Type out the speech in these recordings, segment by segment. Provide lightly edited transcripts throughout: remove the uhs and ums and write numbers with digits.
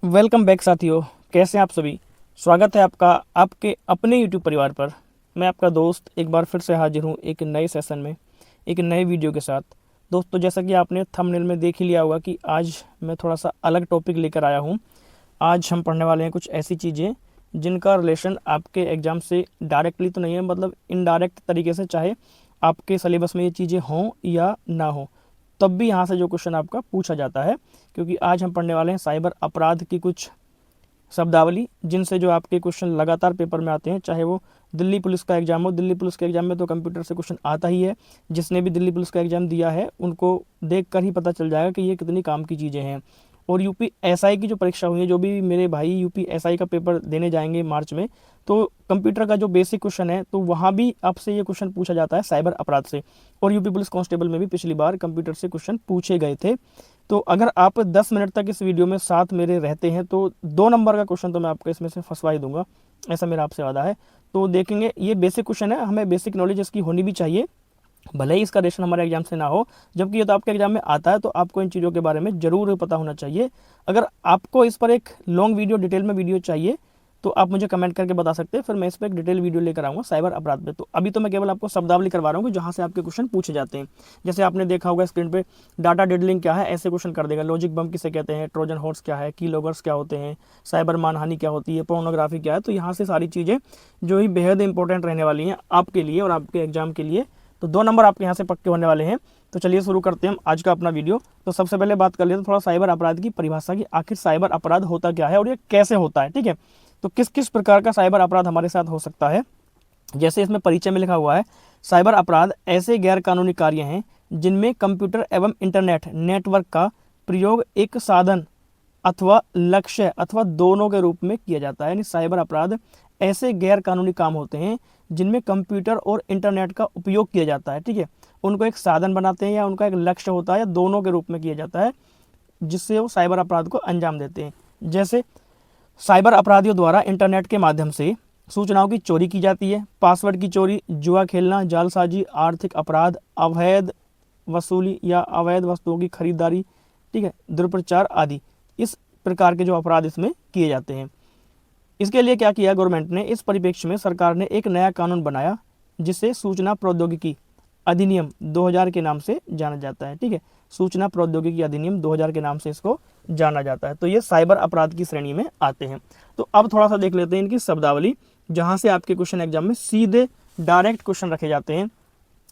Welcome back साथियों। कैसे हैं आप सभी। स्वागत है आपका आपके अपने यूट्यूब परिवार पर। मैं आपका दोस्त एक बार फिर से हाजिर हूँ एक नए सेशन में, एक नए वीडियो के साथ। दोस्तों, जैसा कि आपने थंबनेल में देख ही लिया होगा कि आज मैं थोड़ा सा अलग टॉपिक लेकर आया हूँ। आज हम पढ़ने वाले हैं कुछ ऐसी चीज़ें जिनका रिलेशन आपके एग्ज़ाम से डायरेक्टली तो नहीं है, मतलब इनडायरेक्ट तरीके से, चाहे आपके सिलेबस में ये चीज़ें हों या ना हो, तब भी यहाँ से जो क्वेश्चन आपका पूछा जाता है। क्योंकि आज हम पढ़ने वाले हैं साइबर अपराध की कुछ शब्दावली, जिनसे जो आपके क्वेश्चन लगातार पेपर में आते हैं, चाहे वो दिल्ली पुलिस का एग्जाम हो। दिल्ली पुलिस के एग्जाम में तो कंप्यूटर से क्वेश्चन आता ही है। जिसने भी दिल्ली पुलिस का एग्जाम दिया है उनको देख कर ही पता चल जाएगा कि ये कितनी काम की चीज़ें हैं। और यूपी एसआई की जो परीक्षा हुई है, जो भी मेरे भाई यूपी एसआई का पेपर देने जाएंगे मार्च में, तो कंप्यूटर का जो बेसिक क्वेश्चन है, तो वहाँ भी आपसे ये क्वेश्चन पूछा जाता है साइबर अपराध से। और यूपी पुलिस कांस्टेबल में भी पिछली बार कंप्यूटर से क्वेश्चन पूछे गए थे। तो अगर आप 10 मिनट तक इस वीडियो में साथ मेरे रहते हैं तो 2 नंबर का क्वेश्चन तो मैं आपको इसमें से फंसवा ही दूंगा, ऐसा मेरा आपसे वादा है। तो देखेंगे, ये बेसिक क्वेश्चन है, हमें बेसिक नॉलेज इसकी होनी भी चाहिए, भले ही इसका रेशन हमारे एग्जाम से ना हो। जबकि ये तो आपके एग्जाम में आता है, तो आपको इन चीज़ों के बारे में ज़रूर पता होना चाहिए। अगर आपको इस पर एक लॉन्ग वीडियो, डिटेल में वीडियो चाहिए, तो आप मुझे कमेंट करके बता सकते हैं, फिर मैं इस पर एक डिटेल वीडियो लेकर आऊँगा साइबर अपराध पे। तो अभी तो मैं केवल आपको शब्दावली करवा रहा हूँ कि जहाँ से आपके क्वेश्चन पूछे जाते हैं। जैसे आपने देखा होगा स्क्रीन पे, डाटा डिडलिंग क्या है, ऐसे क्वेश्चन कर देगा। लॉजिक बम किसे कहते हैं, ट्रोजन हॉर्स क्या है, की लॉगर्स क्या होते हैं, साइबर मानहानि क्या होती है, पोर्नोग्राफी क्या है। तो यहाँ से सारी चीज़ें जो ही बेहद इंपॉर्टेंट रहने वाली हैं आपके लिए और आपके एग्जाम के लिए। तो 2 नंबर आपके यहाँ से पक्के होने वाले हैं। तो चलिए शुरू करते हैं हम आज का अपना वीडियो। तो सबसे पहले बात कर लेते हैं थोड़ा साइबर अपराध की परिभाषा की, आखिर साइबर अपराध होता क्या है और ये कैसे होता है। ठीक है, तो किस किस प्रकार का साइबर अपराध हमारे साथ हो सकता है। जैसे इसमें परिचय में लिखा हुआ है, साइबर अपराध ऐसे गैर कानूनी कार्य हैं जिनमें कंप्यूटर एवं इंटरनेट नेटवर्क का प्रयोग एक साधन अथवा लक्ष्य अथवा दोनों के रूप में किया जाता है। यानी साइबर अपराध ऐसे गैर कानूनी काम होते हैं जिनमें कंप्यूटर और इंटरनेट का उपयोग किया जाता है। ठीक है, उनको एक साधन बनाते हैं या उनका एक लक्ष्य होता है या दोनों के रूप में किया जाता है, जिससे वो साइबर अपराध को अंजाम देते हैं। जैसे साइबर अपराधियों द्वारा इंटरनेट के माध्यम से सूचनाओं की चोरी की जाती है, पासवर्ड की चोरी, जुआ खेलना, जालसाजी, आर्थिक अपराध, अवैध वसूली या अवैध वस्तुओं की खरीदारी, ठीक है, दुष्प्रचार आदि। इस प्रकार के जो अपराध इसमें किए जाते हैं। इसके लिए क्या किया गवर्नमेंट ने, इस परिप्रेक्ष्य में सरकार ने एक नया कानून बनाया जिसे सूचना प्रौद्योगिकी अधिनियम 2000 के नाम से जाना जाता है। ठीक है, सूचना प्रौद्योगिकी अधिनियम 2000 के नाम से इसको जाना जाता है। तो ये साइबर अपराध की श्रेणी में आते हैं। तो अब थोड़ा सा देख लेते हैं इनकी शब्दावली, जहां से आपके क्वेश्चन एग्जाम में सीधे डायरेक्ट क्वेश्चन रखे जाते हैं।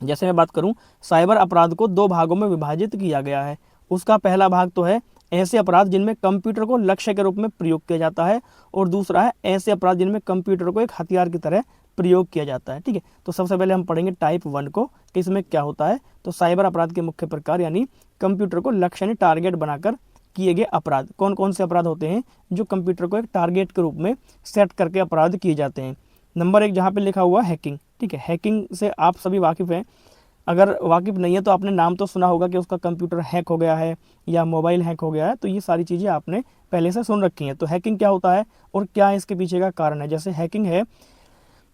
जैसे मैं बात करूं, साइबर अपराध को 2 भागों में विभाजित किया गया है। उसका पहला भाग तो है ऐसे अपराध जिनमें कंप्यूटर को लक्ष्य के रूप में प्रयोग किया जाता है, और दूसरा है ऐसे अपराध जिनमें कंप्यूटर को एक हथियार की तरह प्रयोग किया जाता है। ठीक है, तो सबसे पहले हम पढ़ेंगे टाइप 1 को कि इसमें क्या होता है। तो साइबर अपराध के मुख्य प्रकार, यानी कंप्यूटर को लक्ष्य यानी टारगेट बनाकर किए गए अपराध। कौन कौन से अपराध होते हैं जो कंप्यूटर को एक टारगेट के रूप में सेट करके अपराध किए जाते हैं। नंबर 1 जहाँ पे लिखा हुआ हैकिंग। ठीक है, हैकिंग से आप सभी वाकिफ़ हैं। अगर वाकिफ़ नहीं है तो आपने नाम तो सुना होगा कि उसका कंप्यूटर हैक हो गया है या मोबाइल हैक हो गया है। तो ये सारी चीज़ें आपने पहले से सुन रखी हैं। तो हैकिंग क्या होता है और क्या इसके पीछे का कारण है। जैसे हैकिंग है,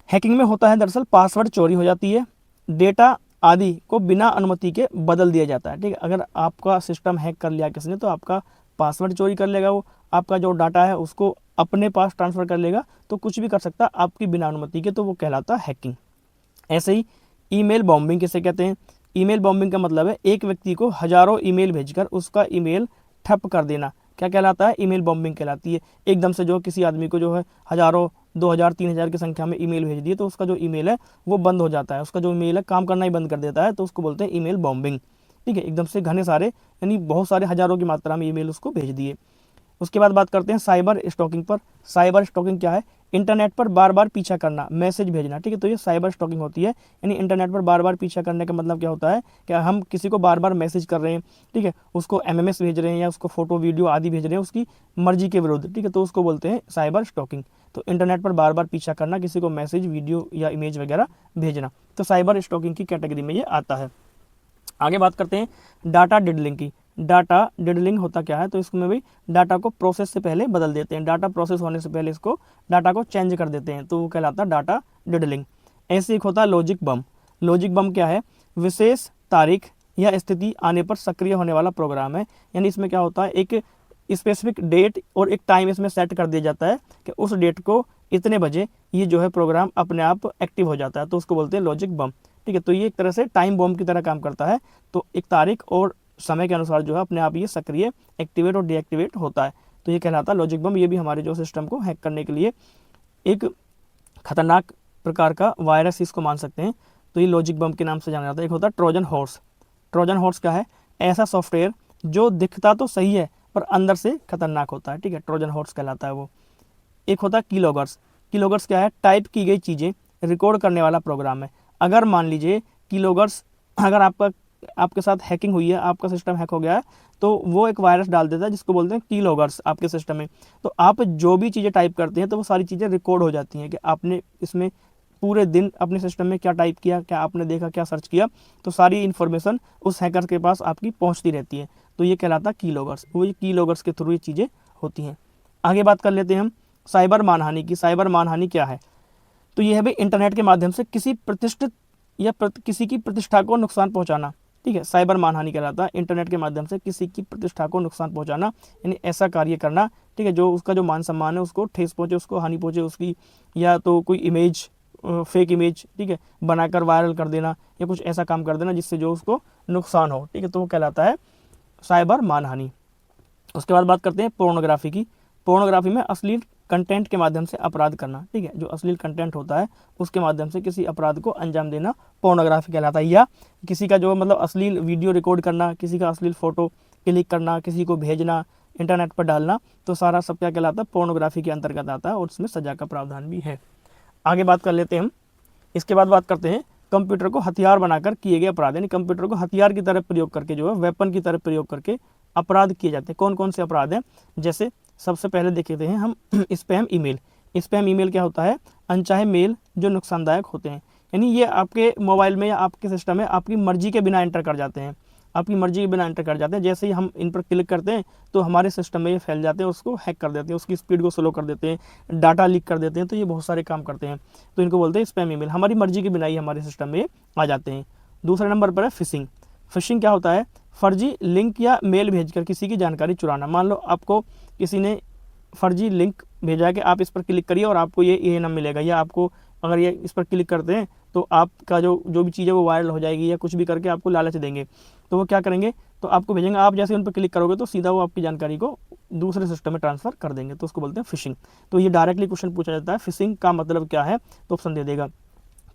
हैकिंग में होता है दरअसल पासवर्ड चोरी हो जाती है, डेटा आदि को बिना अनुमति के बदल दिया जाता है। ठीक है, अगर आपका सिस्टम हैक कर लिया किसी ने, तो आपका पासवर्ड चोरी कर लेगा, वो आपका जो डाटा है उसको अपने पास ट्रांसफ़र कर लेगा, तो कुछ भी कर सकता है आपकी बिना अनुमति के, तो वो कहलाता है हैकिंग। ऐसे ही ईमेल बॉम्बिंग किसे कहते हैं। ईमेल बॉम्बिंग का मतलब है एक व्यक्ति को हजारों ईमेल भेजकर उसका ईमेल ठप कर देना, क्या कहलाता है, ईमेल बॉम्बिंग कहलाती है। एकदम से जो किसी आदमी को जो है हजारों, 2000, 3000 की संख्या में ईमेल भेज दिए, तो उसका जो ईमेल है वो बंद हो जाता है, उसका जो ईमेल है काम करना ही बंद कर देता है, तो उसको बोलते हैं ईमेल बॉम्बिंग। ठीक है, एकदम से घने सारे, यानी बहुत सारे हजारों की मात्रा में ईमेल उसको भेज दिए। उसके बाद बात करते हैं साइबर स्टॉकिंग पर। साइबर स्टॉकिंग क्या है, इंटरनेट पर बार बार पीछा करना, मैसेज भेजना। ठीक है, तो ये साइबर स्टॉकिंग होती है। यानी इंटरनेट पर बार बार पीछा करने का मतलब क्या होता है कि हम किसी को बार बार मैसेज कर रहे हैं, ठीक है, उसको एमएमएस भेज रहे हैं या उसको फोटो वीडियो आदि भेज रहे हैं उसकी मर्जी के विरुद्ध। ठीक है, तो उसको बोलते हैं साइबर स्टॉकिंग। तो इंटरनेट पर बार बार पीछा करना, किसी को मैसेज, वीडियो या इमेज वगैरह भेजना, तो साइबर स्टॉकिंग की कैटेगरी में ये आता है। आगे बात करते हैं डाटा डिडलिंग की। डाटा डिडलिंग होता क्या है, तो इसमें भी डाटा को प्रोसेस से पहले बदल देते हैं, डाटा प्रोसेस होने से पहले इसको डाटा को चेंज कर देते हैं, तो वो कहलाता है डाटा डिडलिंग। ऐसे एक होता है लॉजिक बम। लॉजिक बम क्या है, विशेष तारीख या स्थिति आने पर सक्रिय होने वाला प्रोग्राम है। यानी इसमें क्या होता है, एक स्पेसिफिक डेट और एक टाइम इसमें सेट कर दिया जाता है कि उस डेट को इतने बजे ये जो है प्रोग्राम अपने आप एक्टिव हो जाता है, तो उसको बोलते हैं लॉजिक बम। ठीक है, तो ये एक तरह से टाइम बॉम्ब की तरह काम करता है। तो एक तारीख और समय के अनुसार जो है अपने आप ये सक्रिय, एक्टिवेट और डीएक्टिवेट होता है। तो ये कहलाता है लॉजिक बम। ये भी हमारे जो सिस्टम को हैक करने के लिए एक खतरनाक प्रकार का वायरस इसको मान सकते हैं। तो ये लॉजिक बम के नाम से जाना जाता है। एक होता है ट्रोजन हॉर्स। ट्रोजन हॉर्स क्या है? ऐसा सॉफ्टवेयर जो दिखता तो सही है पर अंदर से खतरनाक होता है। ठीक है, ट्रोजन हॉर्स कहलाता है वो। एक होता है कीलॉगर्स। कीलॉगर्स क्या है? टाइप की गई चीज़ें रिकॉर्ड करने वाला प्रोग्राम है। अगर मान लीजिए कीलॉगर्स, अगर आपके साथ हैकिंग हुई है, आपका सिस्टम हैक हो गया है, तो वो एक वायरस डाल देता है जिसको बोलते हैं कीलॉगर्स आपके सिस्टम में। तो आप जो भी चीज़ें टाइप करते हैं तो वो सारी चीज़ें रिकॉर्ड हो जाती हैं कि आपने इसमें पूरे दिन अपने सिस्टम में क्या टाइप किया, क्या आपने देखा, क्या सर्च किया। तो सारी इन्फॉर्मेशन उस हैकर के पास आपकी पहुंचती रहती है। तो ये कहलाता है कीलॉगर्स। वो ये कीलॉगर्स के थ्रू ये चीज़ें होती हैं। आगे बात कर लेते हैं हम साइबर मानहानि की। साइबर मानहानि क्या है? तो ये है भाई इंटरनेट के माध्यम से किसी प्रतिष्ठित या किसी की प्रतिष्ठा को नुकसान पहुंचाना। ठीक है, साइबर मानहानि कहलाता है इंटरनेट के माध्यम से किसी की प्रतिष्ठा को नुकसान पहुंचाना, यानी ऐसा कार्य करना, ठीक है, जो उसका जो मान सम्मान है उसको ठेस पहुंचे, उसको हानि पहुंचे उसकी, या तो कोई इमेज, फेक इमेज, ठीक है, बनाकर वायरल कर देना या कुछ ऐसा काम कर देना जिससे जो उसको नुकसान हो। ठीक है, तो वो कहलाता है साइबर मानहानि। उसके बाद बात करते हैं पोर्नोग्राफी की। पोर्नोग्राफी में अश्लील कंटेंट के माध्यम से अपराध करना। ठीक है, जो अश्लील कंटेंट होता है उसके माध्यम से किसी अपराध को अंजाम देना पोर्नोग्राफी कहलाता है। या किसी का जो मतलब अश्लील वीडियो रिकॉर्ड करना, किसी का अश्लील फोटो क्लिक करना, किसी को भेजना, इंटरनेट पर डालना, तो सारा सब क्या कहलाता है? पोर्नोग्राफी के अंतर्गत आता है और उसमें सजा का प्रावधान भी है। आगे बात कर लेते हैं हम। इसके बाद बात करते हैं कंप्यूटर को हथियार बनाकर किए गए अपराध, यानी कंप्यूटर को हथियार की तरह प्रयोग करके, जो है वेपन की तरह प्रयोग करके अपराध किए जाते हैं। कौन कौन से अपराध हैं? जैसे सबसे पहले देखते हैं हम स्पैम ईमेल। स्पैम ईमेल क्या होता है? अनचाहे मेल जो नुकसानदायक होते हैं, यानी ये आपके मोबाइल में या आपके सिस्टम में आपकी मर्जी के बिना एंटर कर जाते हैं। आपकी मर्जी के बिना एंटर कर जाते हैं। जैसे ही हम इन पर क्लिक करते हैं तो हमारे सिस्टम में ये फैल जाते हैं, उसको हैक कर देते हैं, उसकी स्पीड को स्लो कर देते हैं, डाटा लीक कर देते हैं। तो ये बहुत सारे काम करते हैं। तो इनको बोलते हैं स्पैम ईमेल। हमारी मर्जी के बिना ही हमारे सिस्टम में आ जाते हैं। दूसरे नंबर पर है फिशिंग। फिशिंग क्या होता है? फर्जी लिंक या मेल भेजकर किसी की जानकारी चुराना। मान लो आपको किसी ने फर्जी लिंक भेजा है कि आप इस पर क्लिक करिए और आपको ये इनाम मिलेगा, या आपको अगर ये इस पर क्लिक करते हैं तो आपका जो भी चीज़ है वो वायरल हो जाएगी, या कुछ भी करके आपको लालच देंगे। तो वो क्या करेंगे? तो आपको भेजेंगे, आप जैसे उन पर क्लिक करोगे तो सीधा वो आपकी जानकारी को दूसरे सिस्टम में ट्रांसफ़र कर देंगे। तो उसको बोलते हैं फिशिंग। तो ये डायरेक्टली क्वेश्चन पूछा जाता है, फिशिंग का मतलब क्या है? तो ऑप्शन दे देगा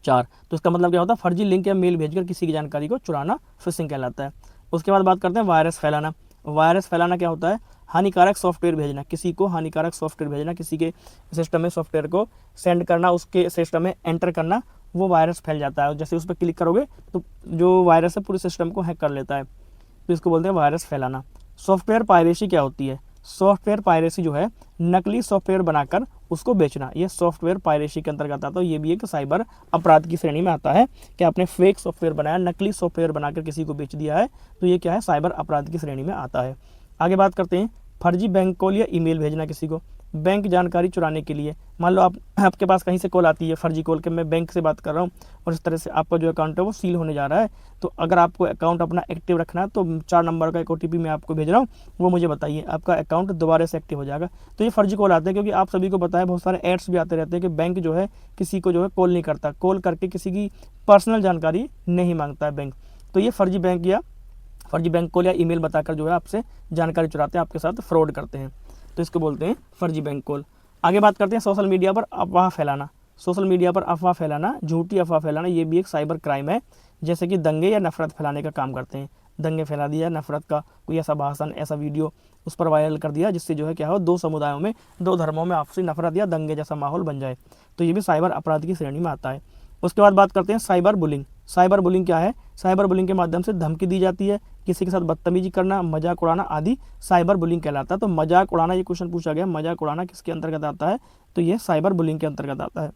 4। तो इसका मतलब क्या होता है? फर्जी लिंक या मेल भेजकर किसी की जानकारी को चुराना फिशिंग कहलाता है। उसके बाद बात करते हैं वायरस फैलाना। वायरस फैलाना क्या होता है? हानिकारक सॉफ्टवेयर भेजना, किसी को हानिकारक सॉफ्टवेयर भेजना, किसी के सिस्टम में सॉफ्टवेयर को सेंड करना, उसके सिस्टम में एंटर करना, वो वायरस फैल जाता है। जैसे उस पर क्लिक करोगे तो जो वायरस है पूरे सिस्टम को हैक कर लेता है। तो इसको बोलते हैं वायरस फैलाना। सॉफ्टवेयर पायरेसी क्या होती है? सॉफ्टवेयर पायरेसी जो है नकली सॉफ्टवेयर बनाकर उसको बेचना, ये सॉफ्टवेयर पायरेसी के अंतर्गत आता है। ये भी एक साइबर अपराध की श्रेणी में आता है कि आपने फेक सॉफ्टवेयर बनाया, नकली सॉफ्टवेयर बनाकर किसी को बेच दिया है, तो ये क्या है? साइबर अपराध की श्रेणी में आता है। आगे बात करते हैं फर्जी बैंक कॉल या ईमेल भेजना किसी को बैंक जानकारी चुराने के लिए। मान लो आपके पास कहीं से कॉल आती है फर्जी कॉल के मैं बैंक से बात कर रहा हूँ और इस तरह से आपका जो अकाउंट है वो सील होने जा रहा है। तो अगर आपको अकाउंट अपना एक्टिव रखना है तो 4 नंबर का एक OTP मैं आपको भेज रहा हूँ, वो मुझे बताइए, आपका अकाउंट दोबारा से एक्टिव हो जाएगा। तो ये फर्जी कॉल आते हैं क्योंकि आप सभी को पता है, बहुत सारे एड्स भी आते रहते हैं कि बैंक जो है किसी को जो है कॉल नहीं करता, कॉल करके किसी की पर्सनल जानकारी नहीं मांगता है बैंक। तो ये फर्जी बैंक कॉल या ईमेल बताकर जो है आपसे जानकारी चुराते हैं, आपके साथ फ्रॉड करते हैं। तो इसको बोलते हैं फर्जी बैंक कॉल। आगे बात करते हैं सोशल मीडिया पर अफवाह फैलाना। सोशल मीडिया पर अफवाह फैलाना, झूठी अफवाह फैलाना, ये भी एक साइबर क्राइम है। जैसे कि दंगे या नफरत फैलाने का काम करते हैं। दंगे फैला दिया, नफरत का कोई ऐसा भाषण, ऐसा वीडियो उस पर वायरल कर दिया जिससे जो है क्या हो, 2 समुदायों में, 2 धर्मों में आपसी नफरत या दंगे जैसा माहौल बन जाए। तो ये भी साइबर अपराध की श्रेणी में आता है। उसके बाद बात करते हैं साइबर बुलिंग। साइबर बुलिंग क्या है? साइबर बुलिंग के माध्यम से धमकी दी जाती है, किसी के साथ बदतमीजी करना, मजाक उड़ाना आदि साइबर बुलिंग कहलाता है। तो मजाक उड़ाना, ये क्वेश्चन पूछा गया, मजाक उड़ाना किसके अंतर्गत आता है? तो ये साइबर बुलिंग के अंतर्गत आता है।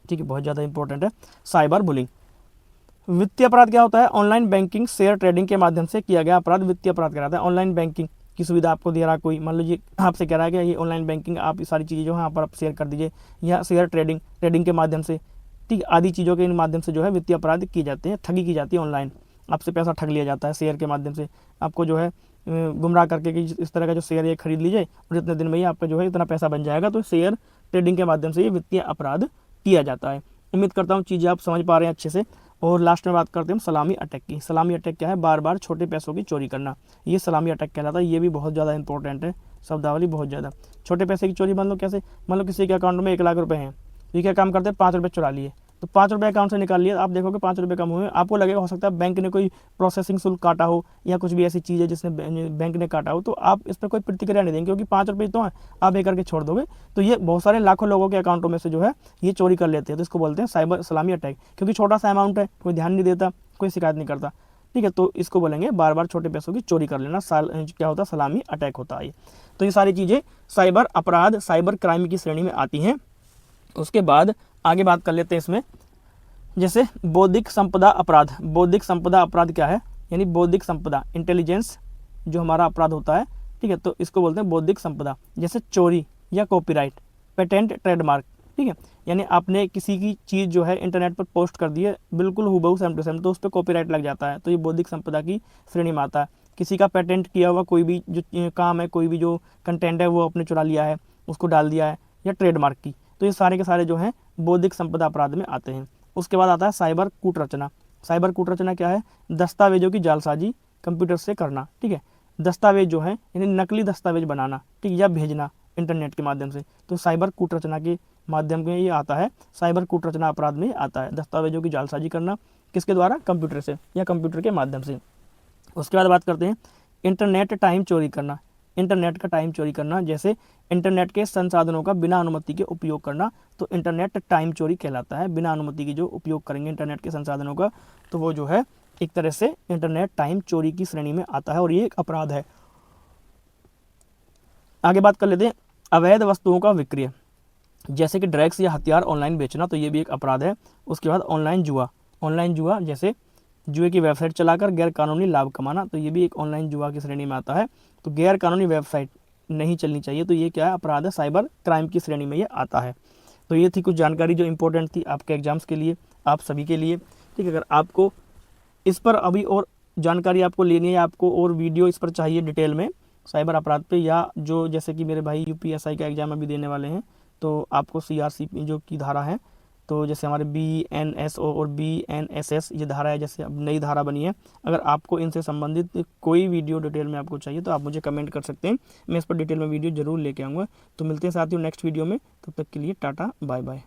ठीक है, बहुत ज़्यादा इंपॉर्टेंट है साइबर बुलिंग। वित्तीय अपराध क्या होता है? ऑनलाइन बैंकिंग, शेयर ट्रेडिंग के माध्यम से किया गया अपराध वित्तीय अपराध कहलाता है। ऑनलाइन बैंकिंग की सुविधा आपको दे रहा कोई, मान लीजिए आपसे कह रहा है कि ये ऑनलाइन बैंकिंग आप ये सारी चीज़ें जो है यहाँ पर आप शेयर कर दीजिए, या शेयर ट्रेडिंग के माध्यम से, ठीक, आदि चीज़ों के इन माध्यम से जो है वित्तीय अपराध किए जाते हैं, ठगी की जाती है। ऑनलाइन आपसे पैसा ठग लिया जाता है शेयर के माध्यम से, आपको जो है गुमराह करके कि इस तरह का जो शेयर ये खरीद लीजिए और इतने दिन में ही आपका जो है इतना पैसा बन जाएगा। तो शेयर ट्रेडिंग के माध्यम से ये वित्तीय अपराध किया जाता है। उम्मीद करता हूँ चीज़ें आप समझ पा रहे हैं अच्छे से। और लास्ट में बात करते हैं हम सलामी अटैक की। सलामी अटैक क्या है? बार बार छोटे पैसों की चोरी करना, ये सलामी अटैक कहलाता है। ये भी बहुत ज़्यादा इंपॉर्टेंट है, शब्दावली बहुत ज़्यादा। छोटे पैसे की चोरी मान लो कैसे? मान लो किसी के अकाउंट में 1 लाख रुपए हैं, ये क्या काम करते हैं? 5 रुपये चुरा लिए, तो 5 रुपये अकाउंट से निकाल लिए। आप देखोगे 5 रुपये कम हुए, आपको लगेगा हो सकता है बैंक ने कोई प्रोसेसिंग शुल्क काटा हो या कुछ भी ऐसी चीज़ है जिसने बैंक ने काटा हो, तो आप इस पर कोई प्रतिक्रिया नहीं देंगे क्योंकि 5 रुपये तो है, आप ये करके छोड़ दोगे। तो ये बहुत सारे लाखों लोगों के अकाउंटों में से जो है ये चोरी कर लेते हैं। तो इसको बोलते हैं साइबर सलामी अटैक, क्योंकि छोटा सा अमाउंट है, कोई ध्यान नहीं देता, कोई शिकायत नहीं करता, ठीक है। तो इसको बोलेंगे बार बार छोटे पैसों की चोरी कर लेना, क्या होता है? सलामी अटैक होता है। तो ये सारी चीज़ें साइबर अपराध, साइबर क्राइम की श्रेणी में आती हैं। उसके बाद आगे बात कर लेते हैं इसमें, जैसे बौद्धिक संपदा अपराध। बौद्धिक संपदा अपराध क्या है? यानी बौद्धिक संपदा, इंटेलिजेंस जो हमारा अपराध होता है, ठीक है, तो इसको बोलते हैं बौद्धिक संपदा। जैसे चोरी या कॉपीराइट, पेटेंट, ट्रेडमार्क, ठीक है, यानी आपने किसी की चीज़ जो है इंटरनेट पर पोस्ट कर दी है बिल्कुल हूबहू सेम टू सेम, तो उस पर कॉपीराइट लग जाता है, तो ये बौद्धिक संपदा की श्रेणी में आता है। किसी का पेटेंट किया हुआ कोई भी जो काम है, कोई भी जो कंटेंट है वो आपने चुरा लिया है, उसको डाल दिया है, या ट्रेडमार्क की, तो ये सारे के सारे जो हैं बौद्धिक संपदा अपराध में आते हैं। उसके बाद आता है साइबर कूटरचना। साइबर कूटरचना क्या है? दस्तावेजों की जालसाजी कंप्यूटर से करना, ठीक है, दस्तावेज जो है यानी नकली दस्तावेज बनाना, ठीक, या भेजना इंटरनेट के माध्यम से, तो साइबर कूटरचना के माध्यम में ये आता है, साइबर कूटरचना अपराध में आता है। दस्तावेजों की जालसाजी करना किसके द्वारा? कंप्यूटर से या कंप्यूटर के माध्यम से। उसके बाद बात करते हैं इंटरनेट टाइम चोरी करना। इंटरनेट का टाइम चोरी करना, जैसे इंटरनेट के संसाधनों का बिना अनुमति के उपयोग करना, तो इंटरनेट टाइम चोरी कहलाता है। बिना अनुमति की जो उपयोग करेंगे इंटरनेट के संसाधनों का, तो वो जो है एक तरह से इंटरनेट टाइम चोरी की श्रेणी में आता है और ये एक अपराध है। आगे बात कर लेते हैं अवैध वस्तुओं का विक्रय, जैसे कि ड्रग्स या हथियार ऑनलाइन बेचना, तो ये भी एक अपराध है। उसके बाद ऑनलाइन जुआ। ऑनलाइन जुआ जैसे जुए की वेबसाइट चलाकर गैर कानूनी लाभ कमाना, तो ये भी एक ऑनलाइन जुआ की श्रेणी में आता है। तो गैर कानूनी वेबसाइट नहीं चलनी चाहिए, तो ये क्या है? अपराध है, साइबर क्राइम की श्रेणी में ये आता है। तो ये थी कुछ जानकारी जो इंपॉर्टेंट थी आपके एग्जाम्स के लिए, आप सभी के लिए, ठीक है। अगर आपको इस पर अभी और जानकारी आपको लेनी है, आपको और वीडियो इस पर चाहिए डिटेल में साइबर अपराध पे, या जो जैसे कि मेरे भाई यूपीएसआई का एग्जाम अभी देने वाले हैं, तो आपको सीआरसीपी जो की धारा है, तो जैसे हमारे BNSO और BNSS ये धारा है, जैसे अब नई धारा बनी है, अगर आपको इनसे संबंधित कोई वीडियो डिटेल में आपको चाहिए तो आप मुझे कमेंट कर सकते हैं, मैं इस पर डिटेल में वीडियो जरूर लेके आऊँगा। तो मिलते हैं साथियों नेक्स्ट वीडियो में, तब तक के लिए टाटा बाय बाय।